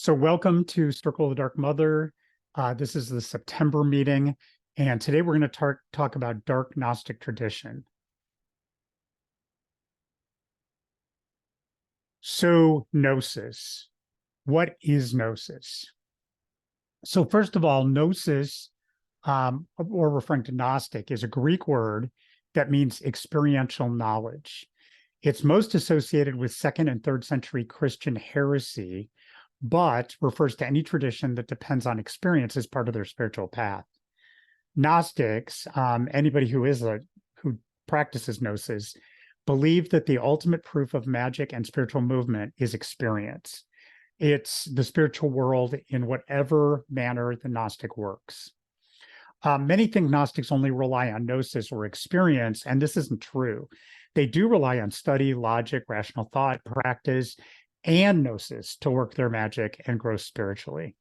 So welcome to Circle of the Dark Mother. This is the September meeting, and today we're going to talk about dark Gnostic tradition. So Gnosis, what is Gnosis? So first of all, Gnosis, or referring to Gnostic, is a Greek word that means experiential knowledge. It's most associated with 2nd and 3rd century Christian heresy, but refers to any tradition that depends on experience as part of their spiritual path. Gnostics, anybody who practices Gnosis, believe that the ultimate proof of magic and spiritual movement is experience. It's the spiritual world in whatever manner the Gnostic works. Many think Gnostics only rely on Gnosis or experience, and this isn't true. They do rely on study, logic, rational thought, practice, and Gnosis to work their magic and grow spiritually.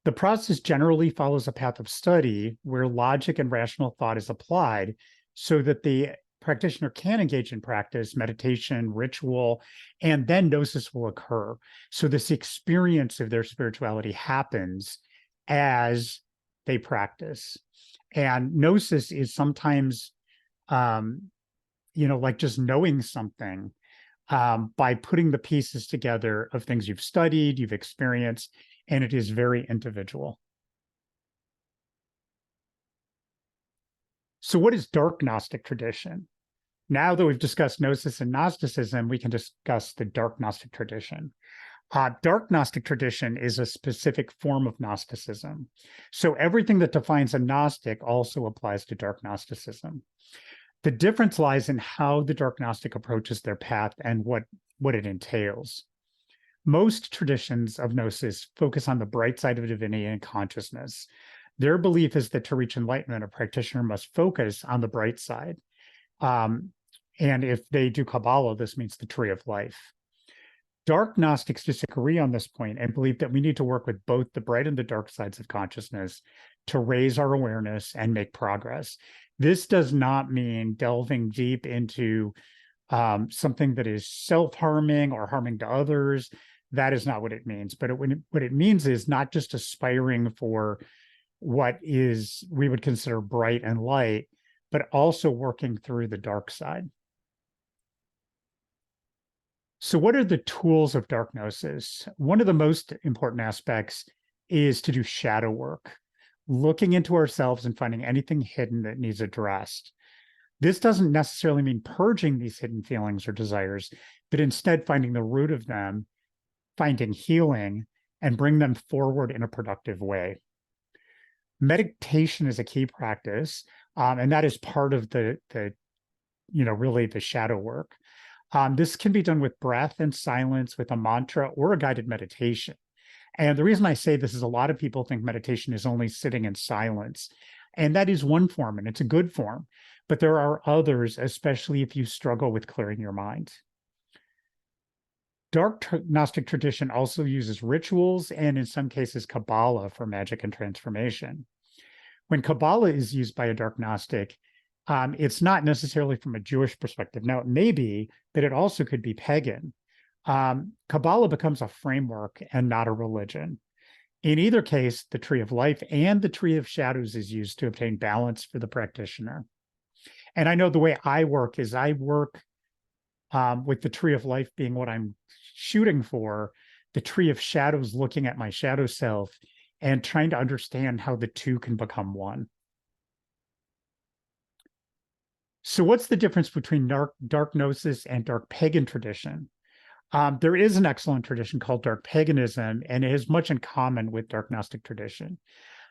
The process generally follows a path of study where logic and rational thought is applied so that the practitioner can engage in practice, meditation, ritual, and then Gnosis will occur. So this experience of their spirituality happens as they practice. And Gnosis is sometimes, like just knowing something by putting the pieces together of things you've studied, you've experienced, and it is very individual. So what is dark Gnostic tradition? Now that we've discussed Gnosis and Gnosticism, we can discuss the dark Gnostic tradition. Dark Gnostic tradition is a specific form of Gnosticism. So everything that defines a Gnostic also applies to dark Gnosticism. The difference lies in how the dark Gnostic approaches their path and what it entails. Most traditions of Gnosis focus on the bright side of divinity and consciousness. Their belief is that to reach enlightenment, a practitioner must focus on the bright side. And if they do Kabbalah, this means the tree of life. Dark Gnostics disagree on this point and believe that we need to work with both the bright and the dark sides of consciousness to raise our awareness and make progress. This does not mean delving deep into something that is self-harming or harming to others. That is not what it means. But what it means is not just aspiring for what we would consider bright and light, but also working through the dark side. So what are the tools of dark Gnosis? One of the most important aspects is to do shadow work, looking into ourselves and finding anything hidden that needs addressed. This doesn't necessarily mean purging these hidden feelings or desires, but instead finding the root of them, finding healing, and bring them forward in a productive way. Meditation is a key practice, and that is part of really the shadow work. This can be done with breath and silence, with a mantra or a guided meditation. And the reason I say this is a lot of people think meditation is only sitting in silence. And that is one form, and it's a good form. But there are others, especially if you struggle with clearing your mind. Dark Gnostic tradition also uses rituals and, in some cases, Kabbalah for magic and transformation. When Kabbalah is used by a dark Gnostic, it's not necessarily from a Jewish perspective. Now, it may be, but it also could be pagan. Kabbalah becomes a framework and not a religion. In either case, the tree of life and the tree of shadows is used to obtain balance for the practitioner. And I know the way I work is I work with the tree of life being what I'm shooting for, the tree of shadows looking at my shadow self and trying to understand how the two can become one. So what's the difference between dark Gnosis and dark pagan tradition? There is an excellent tradition called dark paganism, and it has much in common with dark Gnostic tradition.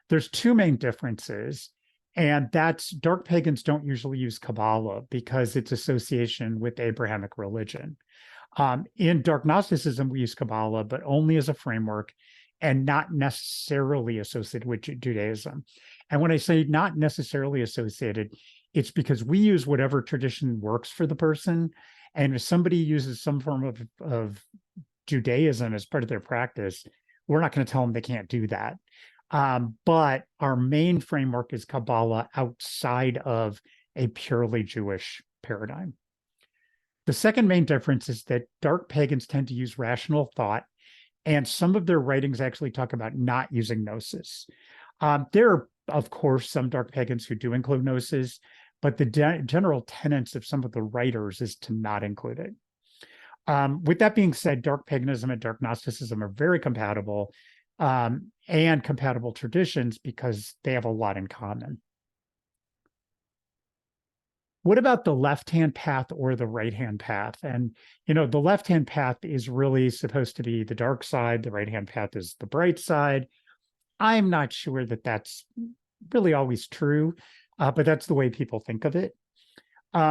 There's two main differences, and that's dark pagans don't usually use Kabbalah because it's association with Abrahamic religion. In dark Gnosticism, we use Kabbalah, but only as a framework and not necessarily associated with Judaism. And when I say not necessarily associated, it's because we use whatever tradition works for the person. And if somebody uses some form of Judaism as part of their practice, we're not going to tell them they can't do that. But our main framework is Kabbalah outside of a purely Jewish paradigm. The second main difference is that dark pagans tend to use rational thought And some of their writings actually talk about not using Gnosis. There are, of course, some dark pagans who do include Gnosis, but the general tenets of some of the writers is to not include it. With that being said, dark paganism and dark Gnosticism are very compatible, and compatible traditions because they have a lot in common. What about the left-hand path or the right-hand path? And, the left-hand path is really supposed to be the dark side. The right-hand path is the bright side. I'm not sure that that's really always true, but that's the way people think of it.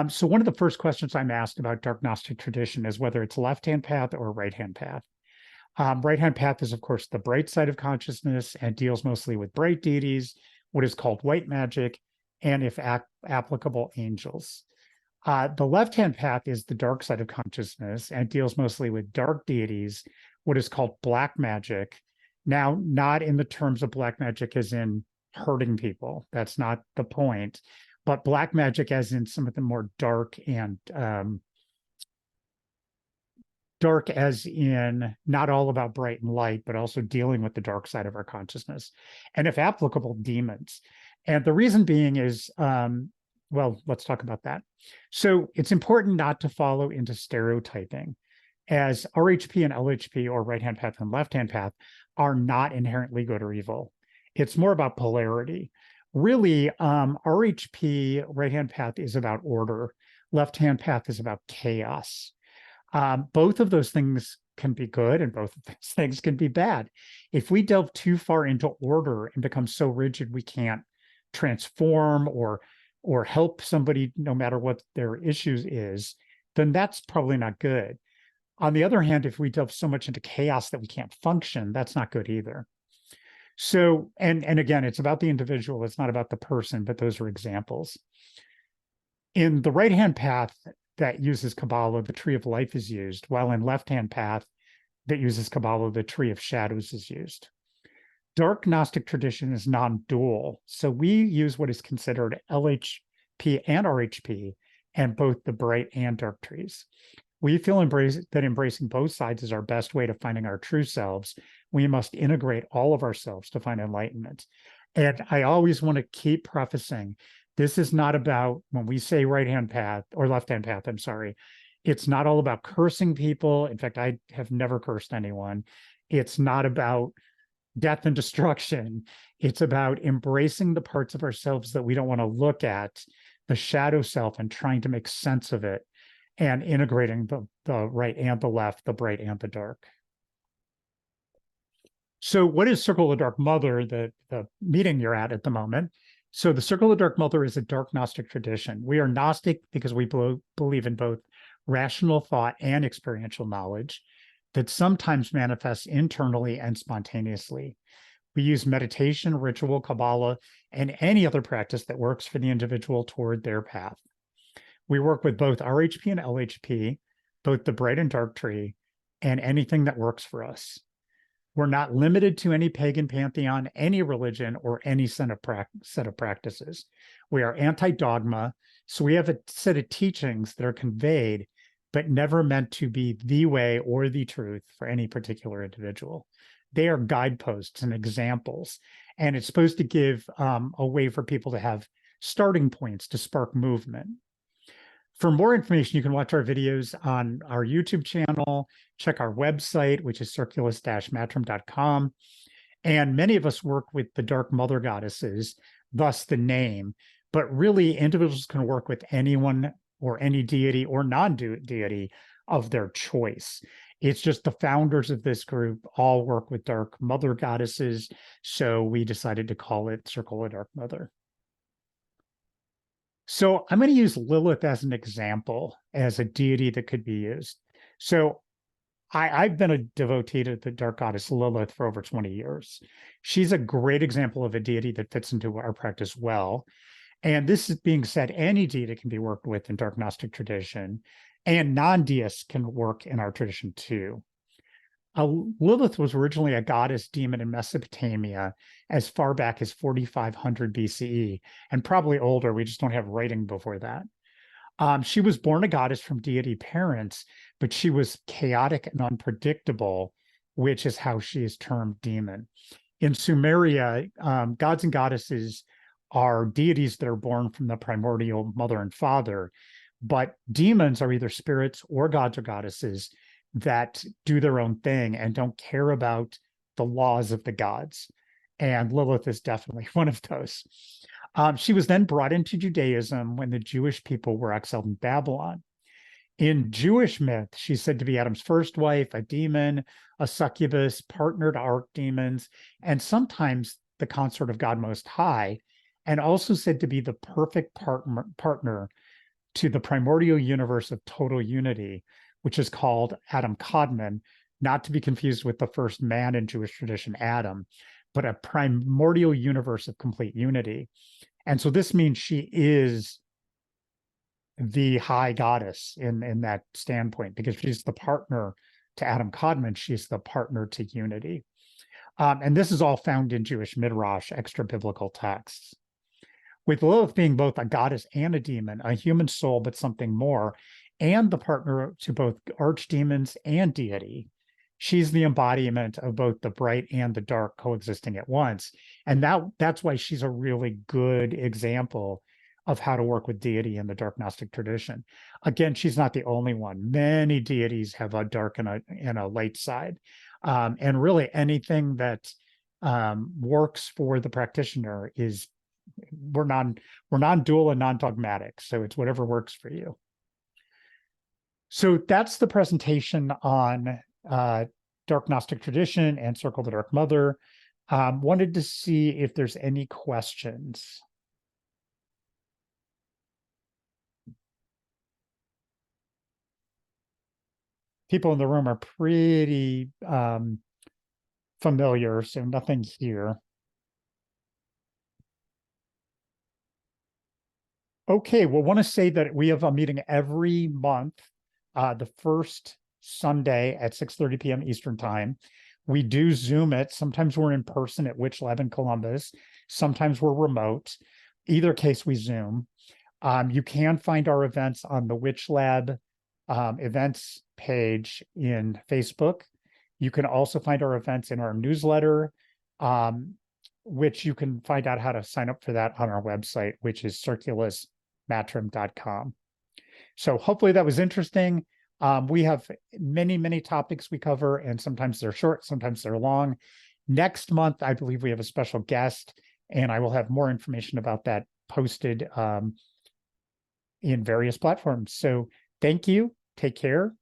So one of the first questions I'm asked about dark Gnostic tradition is whether it's left-hand path or right-hand path. Right-hand path is, of course, the bright side of consciousness and deals mostly with bright deities, what is called white magic, and if applicable, angels. The left-hand path is the dark side of consciousness and deals mostly with dark deities, what is called black magic. Now, not in the terms of black magic as in hurting people. That's not the point. But black magic as in some of the more dark and dark as in not all about bright and light, but also dealing with the dark side of our consciousness. And if applicable, demons. And the reason being is, well, let's talk about that. So it's important not to follow into stereotyping, as RHP and LHP, or right-hand path and left-hand path, are not inherently good or evil. It's more about polarity. Really, RHP, right-hand path, is about order. Left-hand path is about chaos. Both of those things can be good and both of those things can be bad. If we delve too far into order and become so rigid we can't transform or help somebody no matter what their issues is, then that's probably not good. On the other hand, if we delve so much into chaos that we can't function, that's not good either. So, and again, it's about the individual, it's not about the person, but those are examples. In the right-hand path that uses Kabbalah, the tree of life is used, while in left-hand path that uses Kabbalah, the tree of shadows is used. Dark Gnostic tradition is non-dual, so we use what is considered LHP and RHP, and both the bright and dark trees. We feel that embracing both sides is our best way to finding our true selves. We must integrate all of ourselves to find enlightenment. And I always want to keep prefacing, this is not about, when we say right-hand path or left-hand path, I'm sorry, it's not all about cursing people. In fact, I have never cursed anyone. It's not about death and destruction. It's about embracing the parts of ourselves that we don't want to look at, the shadow self, and trying to make sense of it, and integrating the right and the left, the bright and the dark. So what is Circle of the Dark Mother, the meeting you're at the moment? So the Circle of the Dark Mother is a dark Gnostic tradition. We are Gnostic because we believe in both rational thought and experiential knowledge that sometimes manifests internally and spontaneously. We use meditation, ritual, Kabbalah, and any other practice that works for the individual toward their path. We work with both RHP and LHP, both the bright and dark tree, and anything that works for us. We're not limited to any pagan pantheon, any religion, or any set of practices. We are anti-dogma, so we have a set of teachings that are conveyed, but never meant to be the way or the truth for any particular individual. They are guideposts and examples, and it's supposed to give a way for people to have starting points to spark movement. For more information, you can watch our videos on our YouTube channel, check our website, which is circulus-matrim.com. And many of us work with the Dark Mother goddesses, thus the name, but really individuals can work with anyone or any deity or non-deity of their choice. It's just the founders of this group all work with Dark Mother goddesses, so we decided to call it Circle of Dark Mother. So I'm going to use Lilith as an example, as a deity that could be used. So I've been a devotee to the dark goddess Lilith for over 20 years. She's a great example of a deity that fits into our practice well. And this is being said, any deity can be worked with in dark Gnostic tradition, and non-deists can work in our tradition too. Lilith was originally a goddess demon in Mesopotamia as far back as 4500 BCE, and probably older. We just don't have writing before that. She was born a goddess from deity parents, but she was chaotic and unpredictable which is how she is termed demon. In Sumeria, gods and goddesses are deities that are born from the primordial mother and father, but demons are either spirits or gods or goddesses that do their own thing and don't care about the laws of the gods. And Lilith is definitely one of those. She was then brought into Judaism when the Jewish people were exiled in Babylon. In Jewish myth, she's said to be Adam's first wife, a demon, a succubus, partner to archdemons, and sometimes the consort of God Most High, and also said to be the perfect partner to the primordial universe of total unity, which is called Adam Kadmon, not to be confused with the first man in Jewish tradition, Adam, but a primordial universe of complete unity. And so this means she is the high goddess in that standpoint, because she's the partner to Adam Kadmon, she's the partner to unity. And this is all found in Jewish midrash, extra biblical texts. With Lilith being both a goddess and a demon, a human soul, but something more, and the partner to both archdemons and deity, she's the embodiment of both the bright and the dark coexisting at once. And that's why she's a really good example of how to work with deity in the dark Gnostic tradition. Again, she's not the only one. Many deities have a dark and a light side. And really anything that works for the practitioner is, we're non-dual and non-dogmatic. So it's whatever works for you. So that's the presentation on dark Gnostic tradition and Circle the Dark Mother. Wanted to see if there's any questions. People in the room are pretty familiar, so nothing here. Okay, well, want to say that we have a meeting every month, the first Sunday at 6:30 p.m. Eastern Time. We do Zoom it. Sometimes we're in person at Witch Lab in Columbus. Sometimes we're remote. Either case, we Zoom. You can find our events on the Witch Lab events page in Facebook. You can also find our events in our newsletter, which you can find out how to sign up for that on our website, which is circulusmatrim.com. So hopefully that was interesting. We have many, many topics we cover, and sometimes they're short, sometimes they're long. Next month, I believe we have a special guest, and I will have more information about that posted in various platforms. So thank you. Take care.